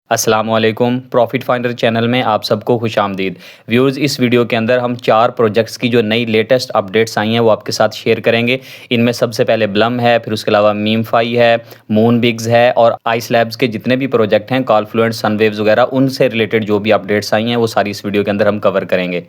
अस्सलाम वालेकुम। Profit finder channel में आप सबको खुशामदीद। व्यूअर्स, इस वीडियो के अंदर हम 4 प्रोजेक्ट्स की जो नई लेटेस्ट अपडेट्स आई हैं वो आपके साथ शेयर करेंगे। इनमें सबसे पहले ब्लम है, फिर उसके अलावा मीमफाई है, मूनबिग्स है और आइस लैब्स के जितने भी प्रोजेक्ट हैं, कॉलफ्लुएंट, सनवेव्स वगैरह, उनसे रिलेटेड जो भी अपडेट्स आई हैं वो सारी इस वीडियो के अंदर हम कवर करेंगे।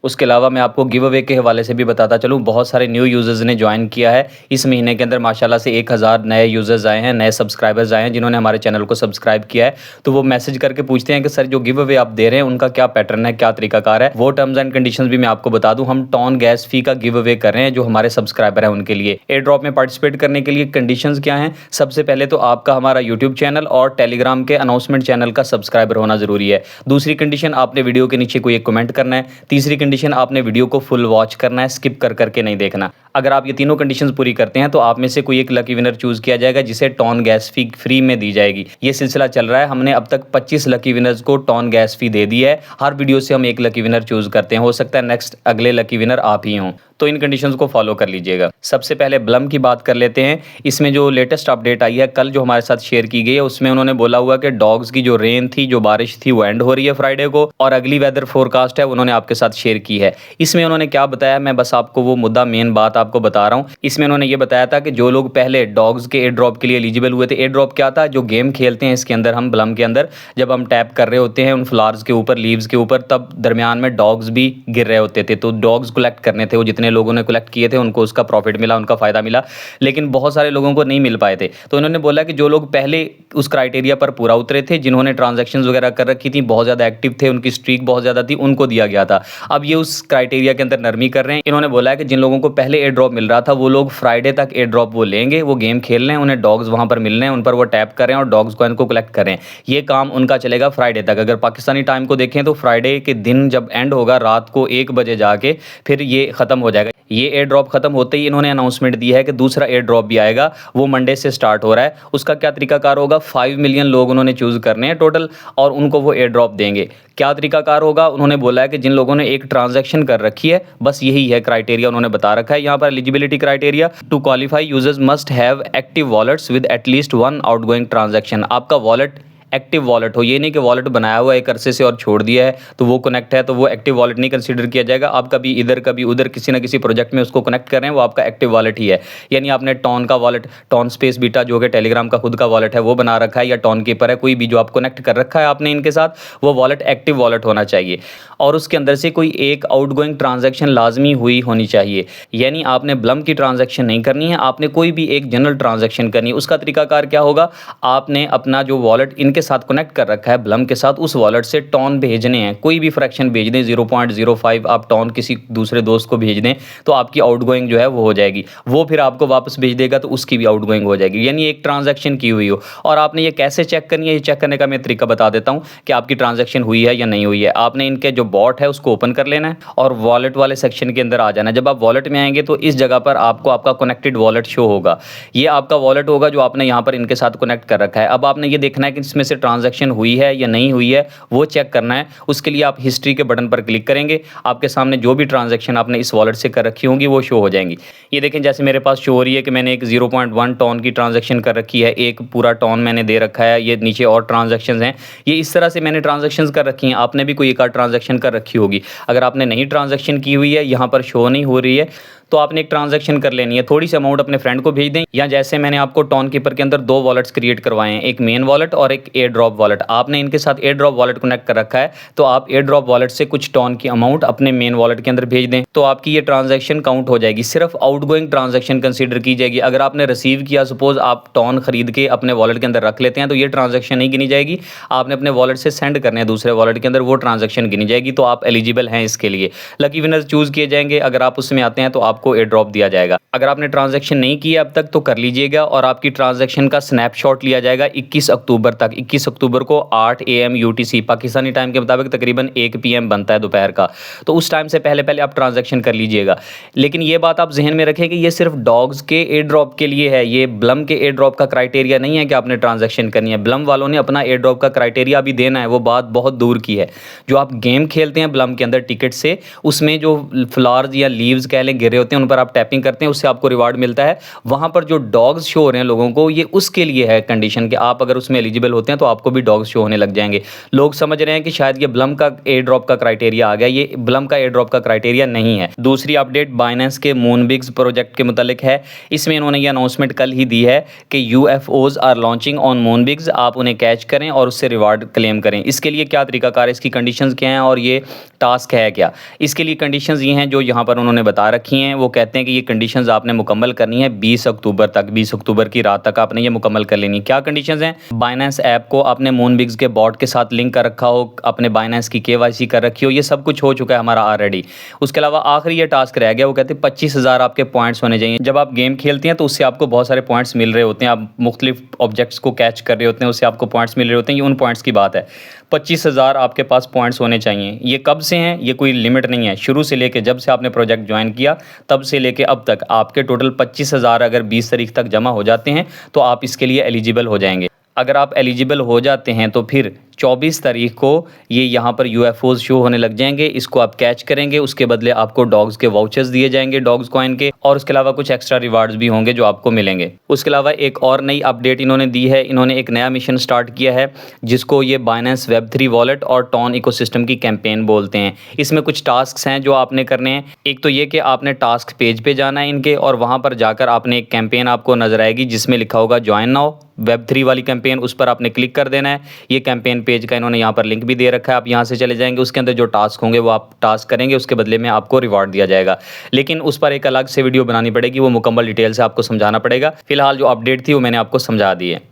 उसके अलावा मैं आपको गिव अवे के हवाले से भी बताता चलूँ, बहुत सारे न्यू यूज़र्स ने ज्वाइन किया है। इस महीने के अंदर माशाल्लाह से 1000 नए यूज़र्स आए हैं, नए सब्सक्राइबर्स आए हैं जिन्होंने हमारे चैनल को सब्सक्राइब किया है। तो वो मैसेज करके पूछते हैं कि सर जो गिव अवे आप दे रहे हैं उनका क्या पैटर्न है, क्या तरीकाकार है। वो टर्म्स एंड कंडीशंस भी मैं आपको बता दूँ। हम टॉन गैस फी का गिव अवे कर रहे हैं जो हमारे सब्सक्राइबर हैं उनके लिए। एयर ड्रॉप में पार्टिसिपेट करने के लिए कंडीशंस क्या हैं? सबसे पहले तो आपका हमारा यूट्यूब चैनल और टेलीग्राम के अनाउंसमेंट चैनल का सब्सक्राइबर होना ज़रूरी है। दूसरी कंडीशन, आपने वीडियो के नीचे कोई एक कमेंट करना है। तीसरी कंडीशन, आपने वीडियो को फुल वॉच करना है, स्किप कर करके नहीं देखना। अगर आप ये तीनों कंडीशंस पूरी करते हैं तो आप में से कोई एक लकी विनर चूज किया जाएगा जिसे टॉन गैस फी फ्री में दी जाएगी। ये सिलसिला चल रहा है। हमने अब तक 25 लकी विनर्स को टॉन गैस फी दे दी है। हर वीडियो से हम एक लकी विनर चूज करते हैं। हो सकता है नेक्स्ट अगले लकी विनर आप ही हों, तो इन कंडीशंस को फॉलो कर लीजिएगा। सबसे पहले ब्लम की बात कर लेते हैं। इसमें जो लेटेस्ट अपडेट आई है, कल जो हमारे साथ शेयर की गई है, उसमें उन्होंने बोला हुआ कि डॉग्स की जो रेन थी, जो बारिश थी, वो एंड हो रही है फ्राइडे को, और अगली वेदर फोरकास्ट है उन्होंने आपके साथ शेयर की है। इसमें उन्होंने क्या बताया, मैं बस आपको वो मुद्दा, मेन बात आपको बता रहा हूँ। इसमें उन्होंने ये बताया था कि जो लोग पहले डॉग्स के एयर ड्रॉप के लिए एलिजिबल हुए थे, एयर ड्रॉप क्या था, जो गेम खेलते हैं इसके अंदर, हम ब्लम के अंदर जब हम टैप कर रहे होते हैं उन फ्लावर्स के ऊपर, लीव्स के ऊपर, तब दरमियान में डॉग्स भी गिर रहे होते थे, तो डॉग्स कलेक्ट करने थे। वो जितने लोगों ने कलेक्ट किए थे उनको उसका प्रॉफिट मिला, उनका फ़ायदा मिला, लेकिन बहुत सारे लोगों को नहीं मिल पाए थे। तो उन्होंने बोला कि जो लोग पहले उस क्राइटेरिया पर पूरा उतरे थे, जिन्होंने ट्रांजैक्शंस वगैरह कर रखी थी, बहुत ज़्यादा एक्टिव थे, उनकी स्ट्रीक बहुत ज़्यादा थी, उनको दिया गया था। अब ये उस क्राइटेरिया के अंदर नरमी कर रहे हैं। इन्होंने बोला है कि जिन लोगों को पहले एयर ड्रॉप मिल रहा था वो लोग फ्राइडे तक एयर ड्रॉप वो लेंगे, वो गेम खेल रहे हैं, उन्हें डॉग्स वहाँ पर मिल रहे हैं, उन पर वो टैप कर रहे हैं और डॉग्स को इनको कलेक्ट करें। ये काम उनका चलेगा फ्राइडे तक। अगर पाकिस्तानी टाइम को देखें तो फ्राइडे के दिन जब एंड होगा, रात को 1 बजे जाके फिर ये ख़त्म हो जाएगा। ये एयर ड्रॉप खत्म होते ही इन्होंने अनाउंसमेंट दी है कि दूसरा एयर ड्रॉप भी आएगा, वो मंडे से स्टार्ट हो रहा है। उसका क्या तरीकाकार होगा, 5 मिलियन लोग उन्होंने चूज़ करने हैं टोटल, और उनको वो एयर ड्रॉप देंगे। क्या तरीकाकार होगा, उन्होंने बोला है कि जिन लोगों ने एक ट्रांजैक्शन कर रखी है, बस यही है क्राइटेरिया उन्होंने बता रखा है यहाँ पर। Eligibility criteria, to qualify users must have active wallets with at least 1 outgoing transaction. आपका वॉलेट एक्टिव वॉलेट हो, ये नहीं कि वॉलेट बनाया हुआ एक अरसे से और छोड़ दिया है तो वो कनेक्ट है, तो वो एक्टिव वॉलेट नहीं कंसीडर किया जाएगा। आप कभी इधर कभी उधर किसी ना किसी प्रोजेक्ट में उसको कनेक्ट कर रहे हैं, वो आपका एक्टिव वॉलेट ही है। यानी आपने टॉन का वॉलेट, टॉन स्पेस बीटा जो कि टेलीग्राम का खुद का वॉलेट है, वो बना रखा है, या टॉन कीपर है, कोई भी जो आप कनेक्ट कर रखा है आपने इनके साथ, वो वॉलेट एक्टिव वॉलेट होना चाहिए और उसके अंदर से कोई एक आउटगोइंग ट्रांजैक्शन लाजमी हुई होनी चाहिए। यानी आपने ब्लम की ट्रांजैक्शन नहीं करनी है, आपने कोई भी एक जनरल ट्रांजैक्शन करनी है। उसका तरीकाकार क्या होगा, आपने अपना जो वॉलेट इनके साथ कनेक्ट कर रखा है ब्लम के साथ, उस वॉलेट से टॉन भेजने हैं, कोई भी फ्रैक्शन भेज दें, 0.05 आप टॉन किसी दूसरे दोस्त को भेज दें तो आपकी आउटगोइंग जो है वो हो जाएगी। वो फिर आपको वापस भेज देगा तो उसकी भी आउटगोइंग हो जाएगी। यानी एक ट्रांजैक्शन की हुई हो। और आपने ये कैसे चेक करनी है, ये चेक करने का मैं तरीका बता देता हूँ कि आपकी ट्रांजैक्शन हुई है या नहीं हुई है। आपने इनके जो बॉट है उसको ओपन कर लेना है और वॉलेट वाले सेक्शन के अंदर आ जाना है। जब आप वॉलेट में आएंगे तो इस जगह पर आपको आपका कनेक्टेड वॉलेट शो होगा। ये आपका वॉलेट होगा जो आपने यहाँ पर इनके साथ कनेक्ट कर रखा है। अब आपने ये देखना है कि इसमें से ट्रांजैक्शन हुई है या नहीं हुई है, वो चेक करना है। उसके लिए आप हिस्ट्री के बटन पर क्लिक करेंगे, आपके सामने जो भी ट्रांजैक्शन आपने इस वॉलेट से कर रखी होंगी वो शो हो जाएंगी। ये देखें, जैसे मेरे पास शो हो रही है कि मैंने एक 0.1 टॉन की ट्रांजैक्शन कर रखी है, एक पूरा टॉन मैंने दे रखा है। ये नीचे और ट्रांजैक्शंस हैं, ये इस तरह से मैंने ट्रांजैक्शंस कर रखी हैं। आपने भी कोई एक आध ट्रांजैक्शन कर रखी होगी। अगर आपने नहीं ट्रांजैक्शन की हुई है, यहाँ पर शो नहीं हो रही है, तो आपने एक ट्रांजैक्शन कर लेनी है। थोड़ी सी अमाउंट अपने फ्रेंड को भेज दें, या जैसे मैंने आपको टॉन कीपर के अंदर 2 वॉलेट्स क्रिएट करवाए हैं, एक मेन वॉलेट और एक एयर ड्रॉप वॉलेट। आपने इनके साथ एयर ड्रॉप वॉलेट कनेक्ट कर रखा है, तो आप एयर ड्रॉप वॉलेट से कुछ टॉन की अमाउंट अपने मेन वॉलेट के अंदर भेज दें, तो आपकी ये ट्रांजैक्शन काउंट हो जाएगी। सिर्फ आउटगोइंग ट्रांजैक्शन कंसीडर की जाएगी। अगर आपने रिसीव किया, सपोज आप टॉन खरीद के अपने वॉलेट के अंदर रख लेते हैं, तो ये ट्रांजैक्शन नहीं गिनी जाएगी। आपने अपने वॉलेट से सेंड करने हैं दूसरे वॉलेट के अंदर, वो ट्रांजैक्शन गिनी जाएगी, तो आप एलिजिबल हैं इसके लिए। लकी विनर चूज किए जाएंगे। अगर आप उसमें आते हैं तो आपको एयर ड्रॉप दिया जाएगा। अगर आपने ट्रांजैक्शन नहीं किया अब तक तो कर लीजिएगा, और आपकी ट्रांजैक्शन का स्नैपशॉट लिया जाएगा 21 अक्टूबर तक। 21 अक्टूबर को 8 AM UTC पाकिस्तानी टाइम के मुताबिक तकरीबन 1 PM बनता है दोपहर का, तो उस टाइम से पहले पहले आप ट्रांजैक्शन कर लीजिएगा। लेकिन ये बात आप जहन में रखें कि ये सिर्फ डॉग्स के एयर ड्रॉप के लिए है, ये ब्लम के एयर ड्रॉप का क्राइटेरिया नहीं है कि आपने ट्रांजैक्शन करनी है। ब्लम वालों ने अपना एयर ड्रॉप का क्राइटेरिया अभी देना है, वो बात बहुत दूर की है। जो आप गेम खेलते हैं ब्लम के अंदर टिकट से, उसमें जो फ्लावर्स या लीव्स कह लें गिरे होते हैं, होते हैं उन पर आप टैपिंग करते हैं, उससे आपको रिवार्ड मिलता है। वहाँ पर जो डॉग्स शो हो रहे हैं लोगों को, ये उसके लिए है कंडीशन कि आप अगर उसमें एलिजिबल होते हैं तो आपको भी डॉग्स शो होने लग जाएंगे। लोग समझ रहे हैं कि शायद ये ब्लम का एयर ड्रॉप का क्राइटेरिया आ गया, ये ब्लम का एयर ड्रॉप का क्राइटेरिया नहीं है। दूसरी अपडेट बाइनेंस के मूनबिग्स प्रोजेक्ट के मुतालिक है। इसमें इन्होंने ये अनाउंसमेंट कल ही दी है कि UFOs आर लॉन्चिंग ऑन मूनबिग्स, आप उन्हें कैच करें और उससे रिवार्ड क्लेम करें। इसके लिए क्या तरीकाकार है, इसकी कंडीशंस क्या हैं और ये टास्क है क्या। इसके लिए कंडीशंस ये हैं जो यहाँ पर उन्होंने बता रखी हैं। वो कहते हैं कि ये कंडीशंस आपने मुकम्मल करनी है 20 अक्टूबर तक, 20 अक्टूबर की रात तक आपने ये मुकम्मल कर लेनी है। क्या कंडीशंस हैं, बाइनेंस ऐप को आपने मूनबिग्स के बॉट के साथ लिंक कर रखा हो, अपने बाइनेंस की KYC कर रखी हो, ये सब कुछ हो चुका है हमारा ऑलरेडी। उसके अलावा आखिरी ये टास्क रह गया, वो कहते हैं 25,000 आपके पॉइंट्स होने चाहिए। जब आप गेम खेलते हैं तो उससे आपको बहुत सारे पॉइंट्स मिल रहे होते हैं, आप मुख्तलिफ ऑब्जेक्ट्स को कैच कर रहे होते हैं, उससे आपको पॉइंट्स मिल रहे होते हैं। ये उन पॉइंट्स की बात है, 25,000 आपके पास पॉइंट्स होने चाहिए। ये कब से हैं, ये कोई लिमिट नहीं है, शुरू से लेके जब से आपने प्रोजेक्ट ज्वाइन किया तब से लेके अब तक आपके टोटल 25,000 अगर 20 तारीख तक जमा हो जाते हैं तो आप इसके लिए एलिजिबल हो जाएंगे। अगर आप एलिजिबल हो जाते हैं तो फिर 24 तारीख को ये यहाँ पर UFOs शो होने लग जाएंगे। इसको आप कैच करेंगे, उसके बदले आपको डॉग्स के वाउचर्स दिए जाएंगे, डॉग्स कॉइन के, और उसके अलावा कुछ एक्स्ट्रा रिवार्ड्स भी होंगे जो आपको मिलेंगे। उसके अलावा एक और नई अपडेट इन्होंने दी है, इन्होंने एक नया मिशन स्टार्ट किया है जिसको ये बाइनेंस Web3 वॉलेट और टॉन इकोसिस्टम की कैंपेन बोलते हैं। इसमें कुछ टास्क हैं जो आपने करने हैं। एक तो ये कि आपने टास्क पेज पे जाना है इनके, और वहाँ पर जाकर आपने एक कैंपेन आपको नजर आएगी जिसमें लिखा होगा ज्वाइन नाउ, Web3 वाली कैंपेन, उस पर आपने क्लिक कर देना है। ये कैंपेन पेज का इन्होंने यहाँ पर लिंक भी दे रखा है, आप यहाँ से चले जाएंगे, उसके अंदर जो टास्क होंगे वो आप टास्क करेंगे, उसके बदले में आपको रिवार्ड दिया जाएगा। लेकिन उस पर एक अलग से वीडियो बनानी पड़ेगी, वो मुकम्मल डिटेल से आपको समझाना पड़ेगा। फिलहाल जो अपडेट थी वो मैंने आपको समझा दी है।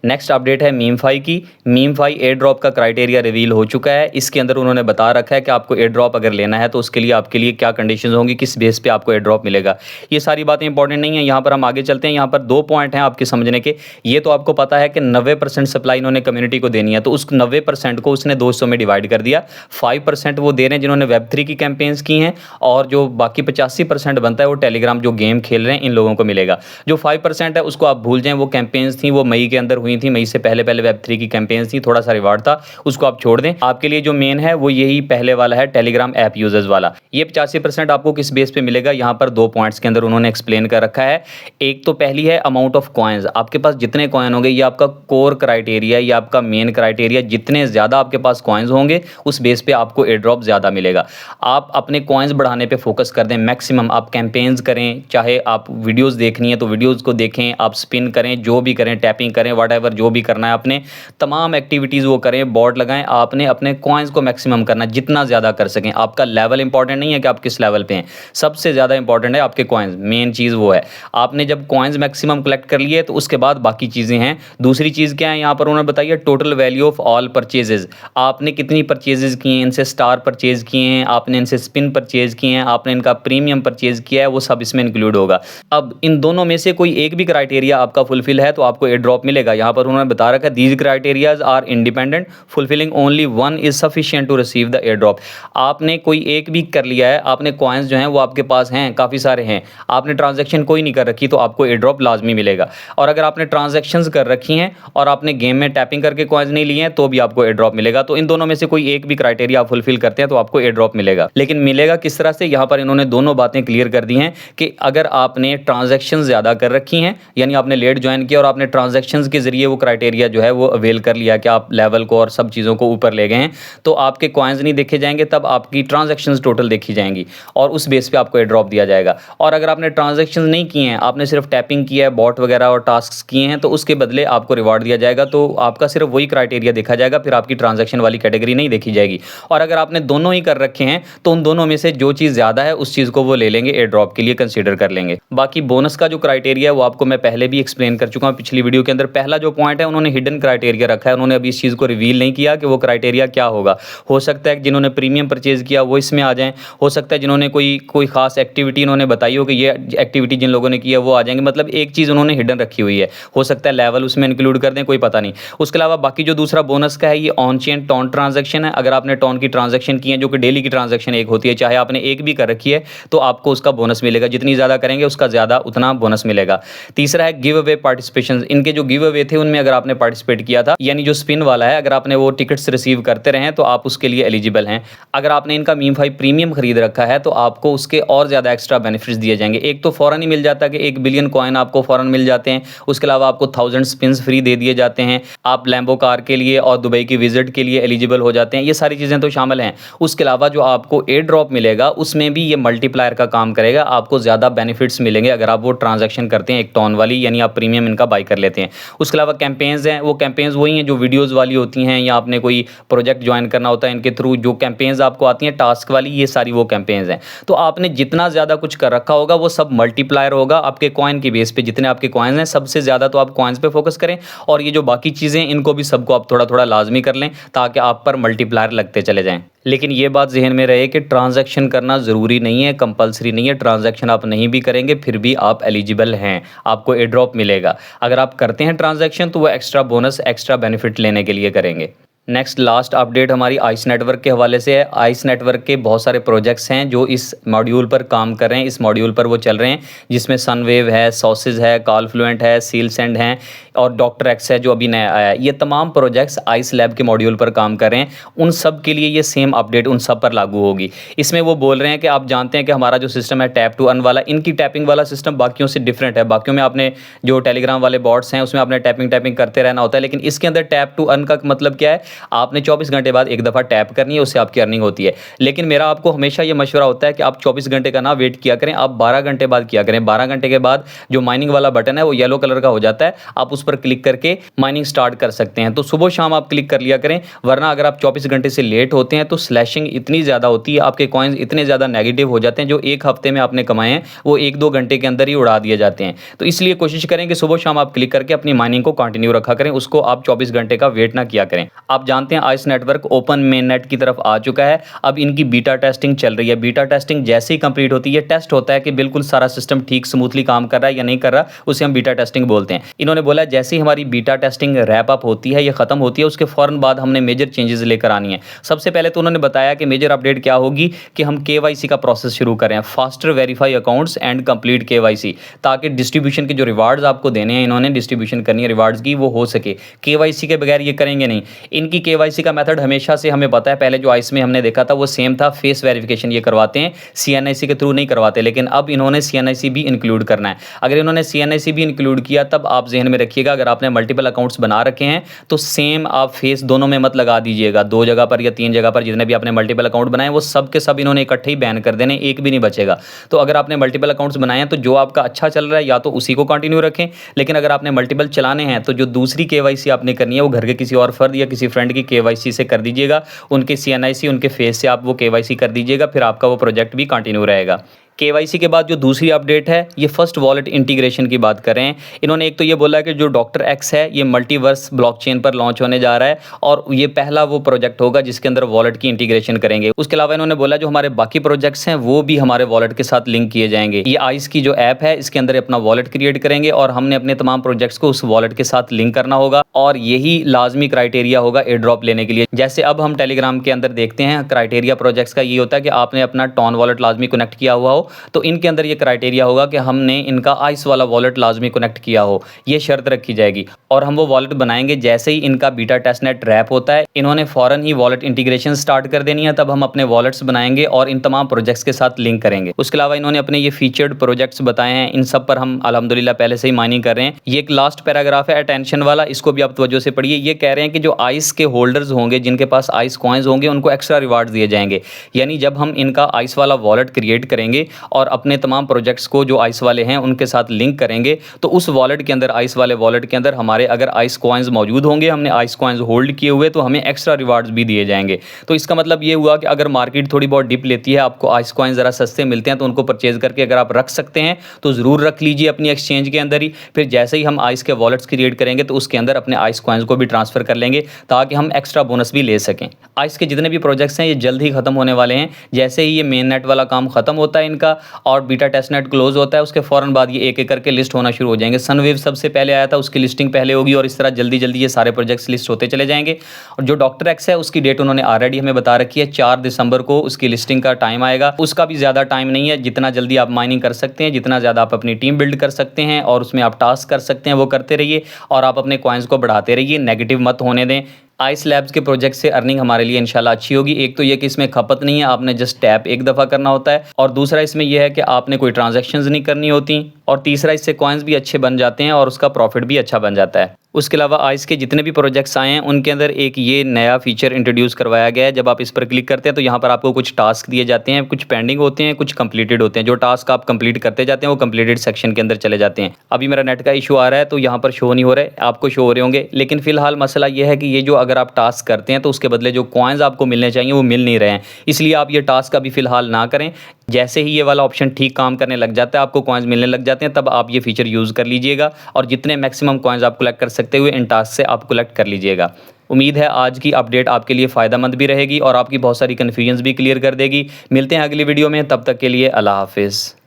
नेक्स्ट अपडेट है मीमफाई की। मीमफाई एयर ड्रॉप का क्राइटेरिया रिवील हो चुका है। इसके अंदर उन्होंने बता रखा है कि आपको एयर ड्रॉप अगर लेना है तो उसके लिए आपके लिए क्या कंडीशंस होंगी, किस बेस पे आपको एयर ड्रॉप मिलेगा। ये सारी बातें इंपॉर्टेंट नहीं है, यहाँ पर हम आगे चलते हैं। यहाँ पर 2 पॉइंट हैं आपके समझने के। ये तो आपको पता है कि 90% सप्लाई इन्होंने कम्युनिटी को देनी है, तो उस 90% को उसने 2 हिस्सों में डिवाइड कर दिया। 5% वो दे रहे हैं जिन्होंने Web3 की कैंपेन्स की हैं, और जो बाकी 85% बनता है वो टेलीग्राम जो गेम खेल रहे हैं इन लोगों को मिलेगा। जो 5% है उसको आप भूल जाएं, वो कैंपेन्स थी वो मई के अंदर हुई थी, मई से पहले Web3 की कैंपेन्स थी, थोड़ा सा रिवार्ड था, उसको आप छोड़ दें। आपके लिए जो मेन है वो यही पहले वाला है, टेलीग्राम ऐप यूजर्स वाला। ये 85% आपको किस बेस पे मिलेगा, यहाँ पर 2 पॉइंट्स के अंदर उन्होंने एक्सप्लेन कर रखा है। एक तो पहली है अमाउंट ऑफ कॉइन्स, आपके पास जितने कॉइन होंगे, ये आपका कोर क्राइटेरिया, ये आपका मेन क्राइटेरिया, जितने ज़्यादा आपके पास कॉइन्स होंगे उस बेस पे आपको एयर ड्रॉप ज़्यादा मिलेगा। आप अपने कॉइन्स बढ़ाने पे फोकस कर दें, मैक्सिमम आप कैंपेन्स करें, चाहे आप वीडियोज़ देखनी है तो वीडियोज़ को देखें, आप स्पिन करें, जो भी करें, टैपिंग करें, वट जो भी करना है, अपने तमाम एक्टिविटीज़ वो करें, बोर्ड लगाएं। आपने अपने कॉइन्स को मैक्सिमम करना, जितना ज़्यादा कर सकें। आपका लेवल इंपॉर्टेंट नहीं है कि आप किस लेवल पे हैं, सबसे ज़्यादा इंपॉर्टेंट है आपके कॉइन्स, मेन चीज़ वो है। आपने जब कॉइन्स मैक्सिमम कलेक्ट कर लिए तो उसके बाद बाकी चीज़ें हैं। दूसरी चीज़ क्या है यहाँ पर उन्होंने बताइए, total value of all purchases, आपने कितनी परचेजेज किए हैं, इनसे स्टार परचेज किए हैं, आपने इनसे स्पिन परचेज किए हैं, आपने इनका प्रीमियम परचेज किया है, वो सब इसमें इंक्लूड होगा। अब इन दोनों में से कोई एक भी क्राइटेरिया आपका फुलफिल है तो आपको एयर ड्रॉप मिलेगा। यहाँ पर उन्होंने बता रखा है these criterias are independent, fulfilling only one is sufficient to receive the air drop. आपने कोई एक भी कर लिया है, आपने कॉइन्स जो हैं वो आपके पास हैं, काफ़ी सारे हैं, आपने ट्रांजैक्शन कोई नहीं कर रखी तो आपको एयर ड्रॉप लाजमी मिलेगा। और अगर आपने ट्रांजैक्शंस कर रखी हैं और आपने गेम में टैपिंग करके कॉइन्स नहीं लिए हैं तो भी आपको एयर ड्रॉप मिलेगा। तो इन दोनों में से कोई एक भी क्राइटेरिया आप फुलफिल करते हैं तो आपको एयर ड्रॉप मिलेगा। लेकिन मिलेगा किस तरह से, यहाँ पर इन्होंने दोनों बातें क्लियर कर दी हैं कि अगर आपने ट्रांजैक्शन ज़्यादा कर रखी हैं, यानी आपने लेट ज्वाइन किया और आपने ट्रांजैक्शंस के जरिए वो क्राइटेरिया जो है वो अवेल कर लिया कि आप लेवल को और सब चीज़ों को ऊपर ले गए हैं, तो आपके कॉइन्स नहीं देखे जाएंगे, तब आपकी ट्रांजैक्शंस टोटल देखी जाएंगी और उस बेस पे आपको एयर ड्रॉप दिया जाएगा। और अगर आपने ट्रांजैक्शंस नहीं किए हैं, आपने सिर्फ टैपिंग किया है, बॉट वगैरह और टास्क किए हैं, तो उसके बदले आपको रिवार्ड दिया जाएगा। तो आपका सिर्फ वही क्राइटेरिया देखा जाएगा, फिर आपकी ट्रांजैक्शन वाली कैटेगरी नहीं देखी जाएगी। और अगर आपने दोनों ही कर रखे हैं तो उन दोनों में से जो चीज़ ज़्यादा है उस चीज़ को वो ले लेंगे, एयर ड्रॉप के लिए कंसीडर कर लेंगे। बाकी बोनस का जो क्राइटेरिया है वो आपको मैं पहले भी एक्सप्लेन कर चुका हूँ पिछली वीडियो के अंदर। पहला जो पॉइंट है उन्होंने हिडन क्राइटेरिया रखा है, उन्होंने अभी इस चीज़ को रिवील नहीं किया कि वो क्राइटेरिया क्या होगा। हो सकता है कि जिन्होंने प्रीमियम परचेज किया वो इसमें आ जाएं, हो सकता है जिन्होंने कोई खास एक्टिविटी उन्होंने बताई हो कि ये एक्टिविटी जिन लोगों ने की है वो आ जाएंगे। मतलब एक चीज़ उन्होंने हिडन रखी हुई है, हो सकता है लेवल उसमें इंक्लूड कर दें, कोई पता नहीं। उसके अलावा बाकी जो दूसरा बोनस का है ये ऑन चेन टॉन ट्रांजैक्शन है। अगर आपने टॉन की ट्रांजैक्शन की है जो कि डेली की ट्रांजैक्शन एक होती है, चाहे आपने एक भी कर रखी है तो आपको उसका बोनस मिलेगा, जितनी ज़्यादा करेंगे उसका ज़्यादा उतना बोनस मिलेगा। तीसरा है गिव अवे पार्टिसिपेशन। इनके जो गिव अवे थे थे उनमें अगर आपने पार्टिसिपेट किया था, यानी जो स्पिन वाला है, अगर आपने वो टिकट्स रिसीव करते रहे तो आप उसके लिए एलिजिबल हैं। अगर आपने इनका मीम 5 प्रीमियम खरीद रखा है तो आपको उसके और ज़्यादा एक्स्ट्रा बेनिफिट्स दिए जाएंगे। एक तो फ़ौरन ही मिल जाता है कि 1 बिलियन कॉइन आपको फ़ौरन मिल जाते हैं, उसके अलावा आपको 1000 स्पिन्स फ्री दे दिए जाते हैं, आप लैम्बो कार के लिए और दुबई की विजिट के लिए एलिजिबल हो जाते हैं। ये सारी चीज़ें तो शामिल हैं। उसके अलावा जो आपको एयर ड्रॉप मिलेगा उसमें भी ये मल्टीप्लायर का काम करेगा, आपको ज़्यादा बेनिफिट्स मिलेंगे अगर आप वो ट्रांजैक्शन करते हैं 1 टन वाली, यानी आप प्रीमियम इनका बाई कर लेते हैं। उसके अलावा कैंपेन्स हैं, वो कैंपेन्स वही हैं जो वीडियोज़ वाली होती हैं, या आपने कोई प्रोजेक्ट ज्वाइन करना होता है इनके थ्रू, जो कैंपेन्स आपको आती हैं टास्क वाली, ये सारी वो कैंपेन्स हैं। तो आपने जितना ज़्यादा कुछ कर रखा होगा वो सब मल्टीप्लायर होगा आपके कॉइन की बेस पे। जितने आपके कॉइन्स हैं सबसे ज़्यादा तो आप कॉइन्स पे फोकस करें, और ये जो बाकी चीज़ें इनको भी सबको आप थोड़ा थोड़ा लाजमी कर लें ताकि आप पर मल्टीप्लायर लगते चले जाएँ। लेकिन ये बात ज़हन में रहे कि ट्रांजैक्शन करना ज़रूरी नहीं है, कंपलसरी नहीं है। ट्रांजैक्शन आप नहीं भी करेंगे फिर भी आप एलिजिबल हैं, आपको एयर ड्रॉप मिलेगा। अगर आप करते हैं ट्रांजैक्शन तो वो एक्स्ट्रा बोनस, एक्स्ट्रा बेनिफिट लेने के लिए करेंगे। नेक्स्ट लास्ट अपडेट हमारी आइस नेटवर्क के हवाले से है। आइस नेटवर्क के बहुत सारे प्रोजेक्ट्स हैं जो इस मॉड्यूल पर काम कर रहे हैं, इस मॉड्यूल पर वो चल रहे हैं, जिसमें सनवेव है, सॉसेज है, कॉलफ्लुएंट है, सील सेंड हैं और डॉक्टर एक्स है जो अभी नया आया है। ये तमाम प्रोजेक्ट्स आइस लैब के मॉड्यूल पर काम कर रहे हैं। उन सब के लिए ये सेम अपडेट उन सब पर लागू होगी। इसमें वो बोल रहे हैं कि आप जानते हैं कि हमारा जो सिस्टम है टैप टू अर्न वाला, इनकी टैपिंग वाला सिस्टम बाकियों से डिफरेंट है। बाकियों में आपने जो टेलीग्राम वाले बॉट्स हैं उसमें आपने टैपिंग करते रहना होता है, लेकिन इसके अंदर टैप टू अर्न का मतलब क्या है, आपने 24 घंटे बाद एक दफ़ा टैप करनी है, उससे आपकी अर्निंग होती है। लेकिन मेरा आपको हमेशा ये मशवरा होता है कि आप 24 घंटे का ना वेट किया करें, आप 12 घंटे बाद किया करें। 12 घंटे के बाद जो माइनिंग वाला बटन है वो येलो कलर का हो जाता है, आप उस पर क्लिक करके माइनिंग स्टार्ट कर सकते हैं। तो सुबह शाम आप क्लिक कर लिया करें, वरना अगर आप 24 घंटे से लेट होते हैं तो स्लैशिंग इतनी ज़्यादा होती है, आपके कॉइन्स इतने ज़्यादा नेगेटिव हो जाते हैं, जो एक हफ्ते में आपने कमाए हैं वो 1-2 घंटे के अंदर ही उड़ा दिए जाते हैं। तो इसलिए कोशिश करें कि सुबह शाम आप क्लिक करके अपनी माइनिंग को कंटिन्यू रखा करें, उसको आप 24 घंटे का वेट ना किया करें। आप जानते हैं ice network open main net की तरफ आ चुका है, अब इनकी बीटा टेस्टिंग चल रही है। बीटा टेस्टिंग जैसे ही कंप्लीट होती है, टेस्ट होता है कि बिल्कुल सारा सिस्टम ठीक स्मूथली काम कर रहा है या नहीं कर रहा, उसे हम बीटा टेस्टिंग बोलते हैं। इन्होंने बोला जैसे ही हमारी बीटा टेस्टिंग रैप अप होती है, ये खत्म होती है, उसके फौरन बाद हमने मेजर चेंजेस लेकर आनी है। सबसे पहले तो उन्होंने बताया कि मेजर अपडेट क्या होगी कि हम KYC का प्रोसेस शुरू करें, faster verify accounts and complete KYC, ताकि डिस्ट्रीब्यूशन के जो रिवार्ड्स आपको देने हैं, इन्होंने डिस्ट्रीब्यूशन करनी है रिवार्ड्स की, वो हो सके। KYC के बगैर ये करेंगे नहीं। इनकी KYC का मेथड हमेशा से हमें पता है, पहले जो आइस में हमने देखा था वो सेम था, फेस वेरिफिकेशन ये करवाते हैं, CNIC के थ्रू नहीं करवाते, लेकिन अब इन्होंने CNIC भी इंक्लूड करना है। अगर इन्होंने CNIC भी इंक्लूड किया तब आप जहन में रखिएगा, अगर आपने मल्टीपल अकाउंट्स बना रखे हैं तो सेम आप फेस दोनों में मत लगा दीजिएगा, 2 जगह पर या 3 जगह पर जितने भी आपने मल्टीपल अकाउंट बनाए वो सब के सब इन्होंने इकट्ठे ही बैन कर देने, एक भी नहीं बचेगा। तो अगर आपने मल्टीपल अकाउंट्स बनाए हैं तो जो आपका अच्छा चल रहा है या तो उसी को कंटिन्यू रखें, लेकिन अगर आपने मल्टीपल चलाने हैं तो जो दूसरी KYC आपने करनी है वो घर के किसी और फर्द या किसी फ्रेंड की KYC से कर दीजिएगा, उनके CNIC उनके फेस से आप वो KYC कर दीजिएगा, फिर आपका वो प्रोजेक्ट भी कंटिन्यू रहेगा। KYC के बाद जो दूसरी अपडेट है ये फर्स्ट वॉलेट इंटीग्रेशन की बात कर रहे हैं। इन्होंने एक तो ये बोला कि जो डॉक्टर एक्स है ये मल्टीवर्स ब्लॉकचेन पर लॉन्च होने जा रहा है और ये पहला वो प्रोजेक्ट होगा जिसके अंदर वॉलेट की इंटीग्रेशन करेंगे। उसके अलावा इन्होंने बोला जो हमारे बाकी प्रोजेक्ट्स हैं वो भी हमारे वॉलेट के साथ लिंक किए जाएंगे। ये आइस की जो ऐप है इसके अंदर अपना वॉलेट क्रिएट करेंगे और हमने अपने तमाम प्रोजेक्ट्स को उस वॉलेट के साथ लिंक करना होगा, और यही लाजमी क्राइटेरिया होगा एयर ड्रॉप लेने के लिए। जैसे अब हम टेलीग्राम के अंदर देखते हैं क्राइटेरिया प्रोजेक्ट्स का ये होता है कि आपने अपना टॉन वॉलेट लाजमी कनेक्ट किया हुआ हो, तो इनके अंदर ये क्राइटेरिया होगा कि हमने इनका आइस वाला वॉलेट लाजमी कनेक्ट किया हो, ये शर्त रखी जाएगी। और हम वो वॉलेट बनाएंगे जैसे ही इनका बीटा टेस्ट नेट रैप होता है, इन्होंने फ़ौरन ही वॉलेट इंटीग्रेशन स्टार्ट कर देनी है, तब हम अपने वॉलेट्स बनाएंगे और इन तमाम प्रोजेक्ट्स के साथ लिंक करेंगे। उसके अलावा इन्होंने अपने ये फीचर्ड प्रोजेक्ट्स बताए हैं, इन सब पर हम अल्हम्दुलिल्लाह पहले से ही माइनिंग कर रहे हैं। ये एक लास्ट पैराग्राफ है अटेंशन वाला, इसको भी आप तवज्जो से पढ़िए। ये कह रहे हैं कि जो आइस के होल्डर्स होंगे, जिनके पास आइस कॉइन्स होंगे, उनको एक्स्ट्रा रिवार्ड दिए जाएंगे। यानी जब हम इनका आइस वाला वॉलेट क्रिएट करेंगे और अपने तमाम प्रोजेक्ट्स को जो आइस वाले हैं उनके साथ लिंक करेंगे, तो उस वॉलेट के अंदर, आइस वाले वॉलेट के अंदर हमारे अगर आइस कॉइन्स मौजूद होंगे, हमने आइस कॉइन्स होल्ड किए हुए, तो हमें एक्स्ट्रा रिवार्ड्स भी दिए जाएंगे। तो इसका मतलब ये हुआ कि अगर मार्केट थोड़ी बहुत डिप लेती है, आपको आइस कॉइन्स ज़रा सस्ते मिलते हैं, तो उनको परचेज करके अगर आप रख सकते हैं तो ज़रूर रख लीजिए अपनी एक्सचेंज के अंदर ही। फिर जैसे ही हम आइस के वॉलेट्स क्रिएट करेंगे तो उसके अंदर अपने आइस कॉइन्स को भी ट्रांसफ़र कर लेंगे ताकि हम एक्स्ट्रा बोनस भी ले सकें। आइस के जितने भी प्रोजेक्ट्स हैं ये जल्द ही ख़त्म होने वाले हैं। जैसे ही ये मेन नेट वाला काम ख़त्म होता है इनका, का और बीटा टेस्टनेट क्लोज होता है उसके फ़ौरन बाद ये एक एक करके लिस्ट होना शुरू हो जाएंगे। सनवेव सबसे पहले आया था, उसकी लिस्टिंग पहले होगी और इस तरह जल्दी जल्दी ये सारे प्रोजेक्ट्स लिस्ट होते चले जाएंगे। और जो डॉक्टर एक्स है उसकी डेट उन्होंने ऑलरेडी हमें बता रखी है, 4 दिसंबर को उसकी लिस्टिंग का टाइम आएगा। उसका भी ज़्यादा टाइम नहीं है, जितना जल्दी आप माइनिंग कर सकते हैं, जितना ज़्यादा आप अपनी टीम बिल्ड कर सकते हैं और उसमें आप टास्क कर सकते हैं वो करते रहिए और आप अपने कॉइन्स को बढ़ाते रहिए, नेगेटिव मत होने दें। आइस लैब्स के प्रोजेक्ट से अर्निंग हमारे लिए इंशाल्लाह अच्छी होगी। एक तो ये कि इसमें खपत नहीं है, आपने जस्ट टैप एक दफ़ा करना होता है, और दूसरा इसमें यह है कि आपने कोई ट्रांजैक्शंस नहीं करनी होती, और तीसरा इससे कॉइन्स भी अच्छे बन जाते हैं और उसका प्रॉफिट भी अच्छा बन जाता है। उसके अलावा आइस के जितने भी प्रोजेक्ट्स आए हैं उनके अंदर एक ये नया फीचर इंट्रोड्यूस करवाया गया है। जब आप इस पर क्लिक करते हैं तो यहाँ पर आपको कुछ टास्क दिए जाते हैं, कुछ पेंडिंग होते हैं, कुछ कंप्लीटेड होते हैं। जो टास्क आप कंप्लीट करते जाते हैं वो कंप्लीटेड सेक्शन के अंदर चले जाते हैं। अभी मेरा नेट का इशू आ रहा है तो यहाँ पर शो नहीं हो रहा है, आपको शो हो रहे होंगे, लेकिन फिलहाल मसला ये है कि ये जो अगर आप टास्क करते हैं तो उसके बदले जो कॉइन्स आपको मिलने चाहिए वो मिल नहीं रहे हैं, इसलिए आप ये टास्क अभी फ़िलहाल ना करें। जैसे ही ये वाला ऑप्शन ठीक काम करने लग जाता है, आपको कॉइन्स मिलने लग जाते हैं, तब आप ये फीचर यूज़ कर लीजिएगा और जितने मैक्सिमम कॉइन्स आप कलेक्ट कर सकते हुए इन टास्क से आप कलेक्ट कर लीजिएगा। उम्मीद है आज की अपडेट आपके लिए फ़ायदेमंद भी रहेगी और आपकी बहुत सारी कन्फ्यूजन्स भी क्लियर कर देगी। मिलते हैं अगली वीडियो में, तब तक के लिए अल्लाह हाफिज़।